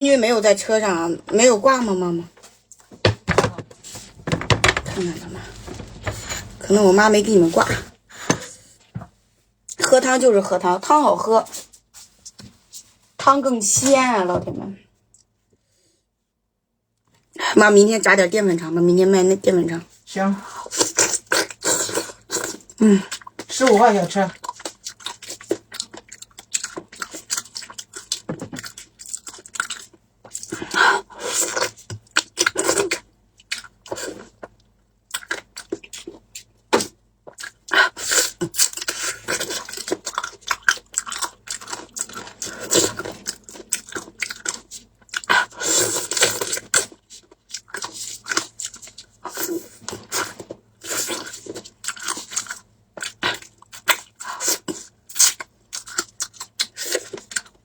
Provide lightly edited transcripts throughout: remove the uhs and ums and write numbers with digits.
因为没有在车上啊，没有挂吗，妈妈？看看妈妈，可能我妈没给你们挂。喝汤就是喝汤，汤好喝，汤更鲜啊，老铁们。妈，明天炸点淀粉肠吧，明天卖那淀粉肠。行。15块小吃。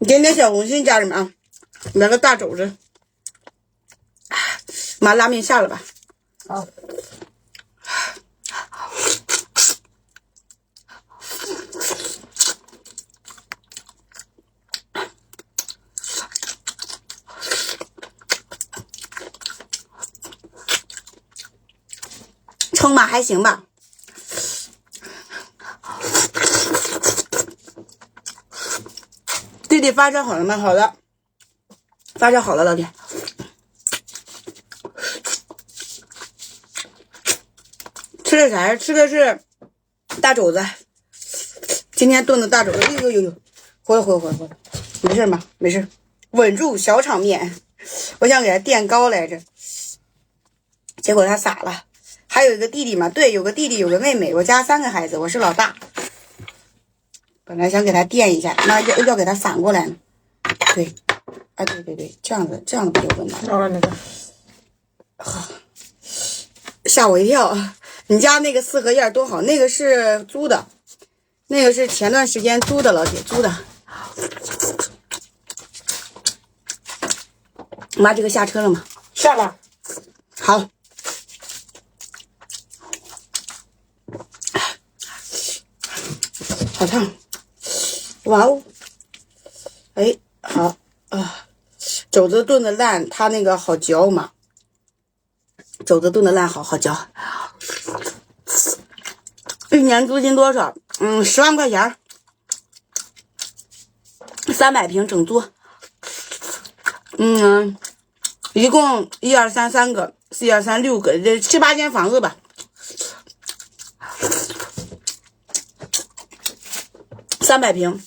点点小红心，家人们啊，来个大肘子。妈，拉面下了吧？好。称吧，还行吧。弟弟发烧好了吗？好了，发烧好了，老铁。吃的啥呀？吃的是大肘子，今天炖的大肘子。呦，回来，没事吧？没事，稳住小场面。我想给他垫高来着，结果他洒了。还有一个弟弟嘛，对，有个弟弟，有个妹妹，我家3个孩子，我是老大。本来想给他垫一下，那要给他反过来呢。对，啊，对，这样子比较稳当。到了那个，吓我一跳！你家那个4合院多好，那个是租的，那个是前段时间租的，老铁租的。妈，这个下车了吗？下了。好。好烫。哇哦，哎，好啊，肘子炖的烂，它那个好嚼嘛，肘子炖的烂好嚼。1年租金多少？10万块钱，300平整租。一共1、2、3、3个，4、2、3、6个，这7、8间房子吧。300平。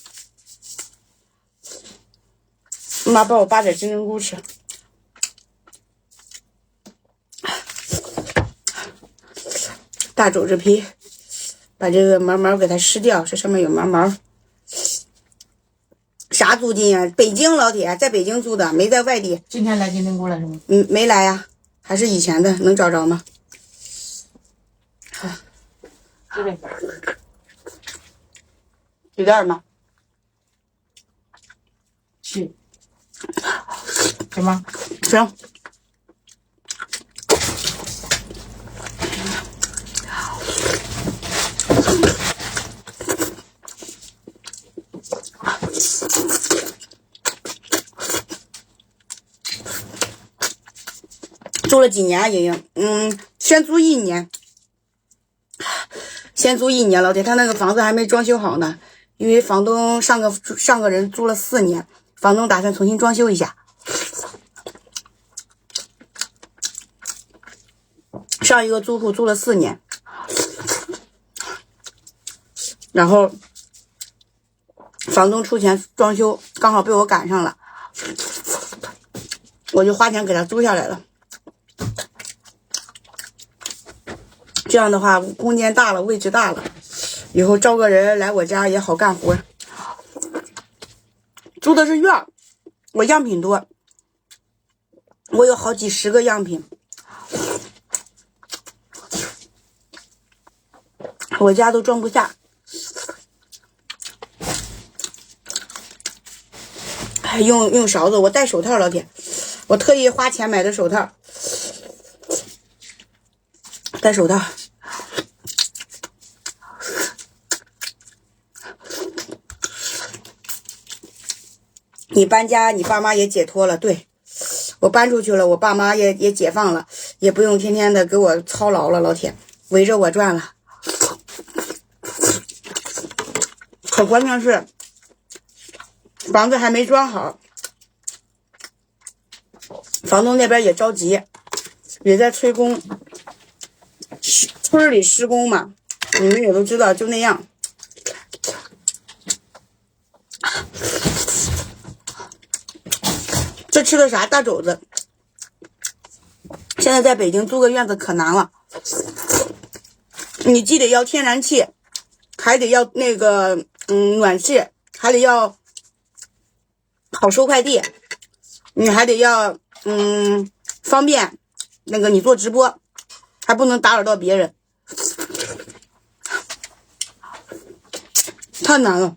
妈帮我扒点金针菇吃。大肘子皮，把这个毛给它撕掉，这上面有毛。啥租金啊？北京，老铁，在北京租的，没在外地。今天来金针菇了是吗？没来呀，还是以前的，能找着吗？这边。有点吗？去。行吗？行。租了几年啊，莹莹？先租1年，老铁，他那个房子还没装修好呢，因为房东上个人租了4年，房东打算重新装修一下。上一个租户租了4年，然后房东出钱装修，刚好被我赶上了，我就花钱给他租下来了。这样的话，空间大了，位置大了，以后招个人来我家也好干活。租的是院，我样品多，我有好几10个样品。我家都装不下。用勺子，我戴手套，老铁，我特意花钱买的手套，戴手套。你搬家，你爸妈也解脱了，对，我搬出去了，我爸妈也解放了，也不用天天的给我操劳了，老铁围着我转了。可关键是房子还没装好，房东那边也着急，也在催工，村里施工嘛，你们也都知道，就那样。这吃的啥？大肘子。现在在北京租个院子可难了，你既得要天然气，还得要那个暖气，还得要好收快递，你还得要方便那个你做直播，还不能打扰到别人，太难了。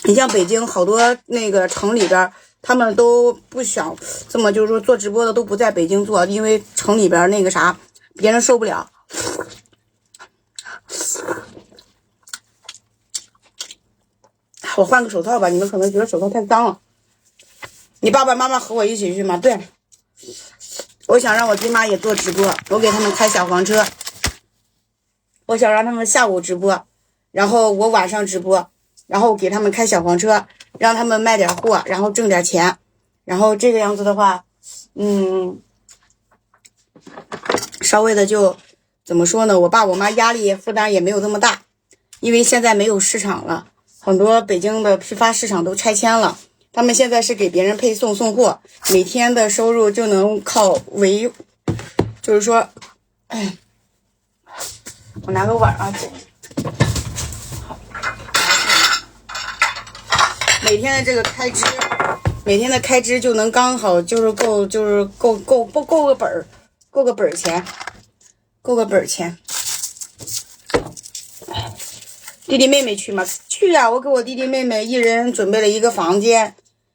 你像北京好多那个城里边，他们都不想这么，就是说做直播的都不在北京做，因为城里边那个啥，别人受不了。我换个手套吧，你们可能觉得手套太脏了。你爸爸妈妈和我一起去吗？对，我想让我爹妈也做直播，我给他们开小黄车，我想让他们下午直播，然后我晚上直播，然后给他们开小黄车，让他们卖点货，然后挣点钱，然后这个样子的话，稍微的就怎么说呢，我爸我妈压力负担也没有这么大，因为现在没有市场了，很多北京的批发市场都拆迁了，他们现在是给别人配送送货，每天的收入就能靠就是说，我拿个碗啊，每天的这个开支，每天的开支就能刚好就是够个本儿，够个本儿钱，够个本儿钱。弟弟妹妹去吗？去啊！我给我弟弟妹妹一人准备了一个房间。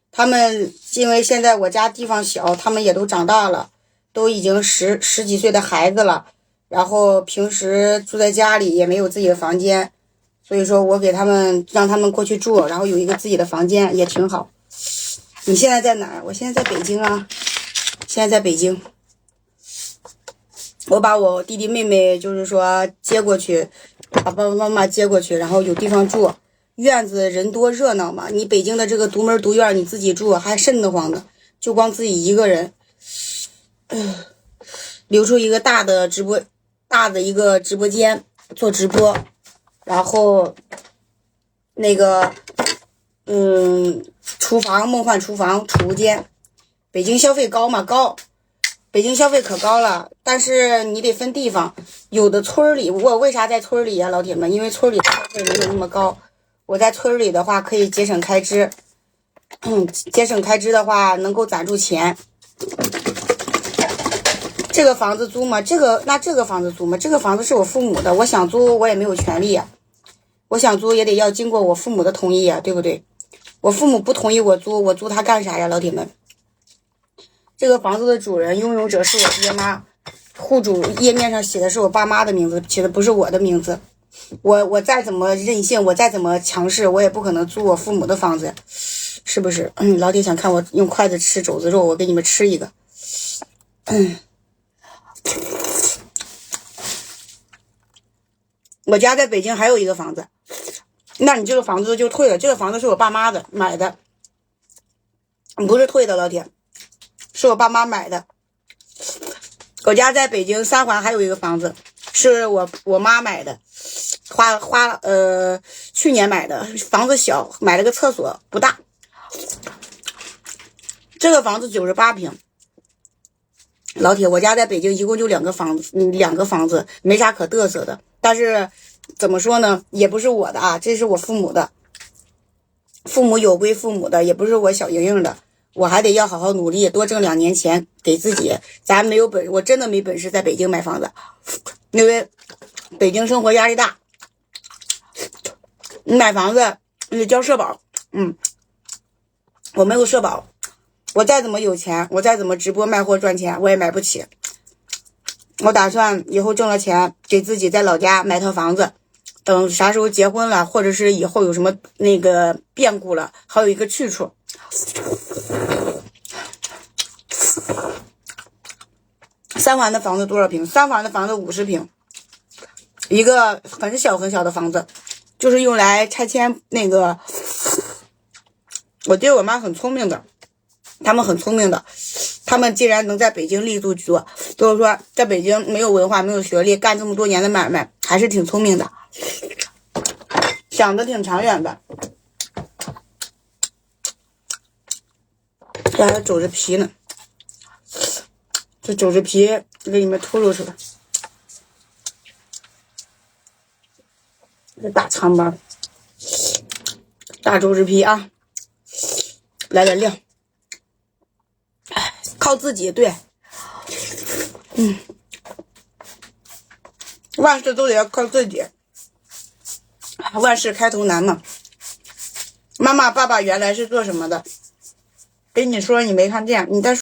他们因为现在我家地方小，他们也都长大了，都已经十几岁的孩子了。然后平时住在家里也没有自己的房间，所以说我给他们让他们过去住，然后有一个自己的房间也挺好。你现在在哪儿？我现在在北京啊，现在在北京。我把我弟弟妹妹就是说接过去，把爸爸妈妈接过去，然后有地方住。院子人多热闹嘛，你北京的这个独门独院你自己住还瘆得慌呢，就光自己一个人，留出一个大的一个直播间做直播，然后那个厨房梦幻厨房储物间。北京消费高嘛，高，北京消费可高了，但是你得分地方，有的村里，我为啥在村里呀，老铁们？因为村里的消费没有那么高，我在村里的话可以节省开支，节省开支的话能够攒住钱。这个房子租吗？这个房子租吗？这个房子是我父母的，我想租我也没有权利呀，我想租也得要经过我父母的同意呀，对不对？我父母不同意我租，我租它干啥呀，老铁们？这个房子的主人拥有者是我爹妈，户主页面上写的是我爸妈的名字，写的不是我的名字。我再怎么任性，我再怎么强势，我也不可能租我父母的房子，是不是？老铁想看我用筷子吃肘子肉，我给你们吃一个。我家在北京还有一个房子，那你这个房子就退了，这个房子是我爸妈的买的，不是退的，老铁。是我爸妈买的。我家在北京三环还有一个房子，是我妈买的，去年买的，房子小，买了个厕所不大。这个房子98平。老铁，我家在北京一共就两个房子，没啥可嘚瑟的。但是怎么说呢，也不是我的啊，这是我父母的。父母有归父母的，也不是我小莹莹的。我还得要好好努力，多挣2年钱给自己。咱没有我真的没本事在北京买房子，因为北京生活压力大。你买房子你得交社保，我没有社保，我再怎么有钱，我再怎么直播卖货赚钱，我也买不起。我打算以后挣了钱，给自己在老家买套房子，等啥时候结婚了，或者是以后有什么那个变故了，还有一个去处。3环的房子多少平？3环的房子50平，一个很小很小的房子，就是用来拆迁那个。我爹我妈很聪明的，他们很聪明的，他们竟然能在北京立足居住，就是说在北京没有文化没有学历，干这么多年的买卖，还是挺聪明的，想的挺长远的。这还肘子皮呢，这肘子皮给你们吐露出来，这大长包，大肘子皮啊，来点料，靠自己，对，万事都得要靠自己，万事开头难嘛。妈妈爸爸原来是做什么的？给你说你没看见，你再说。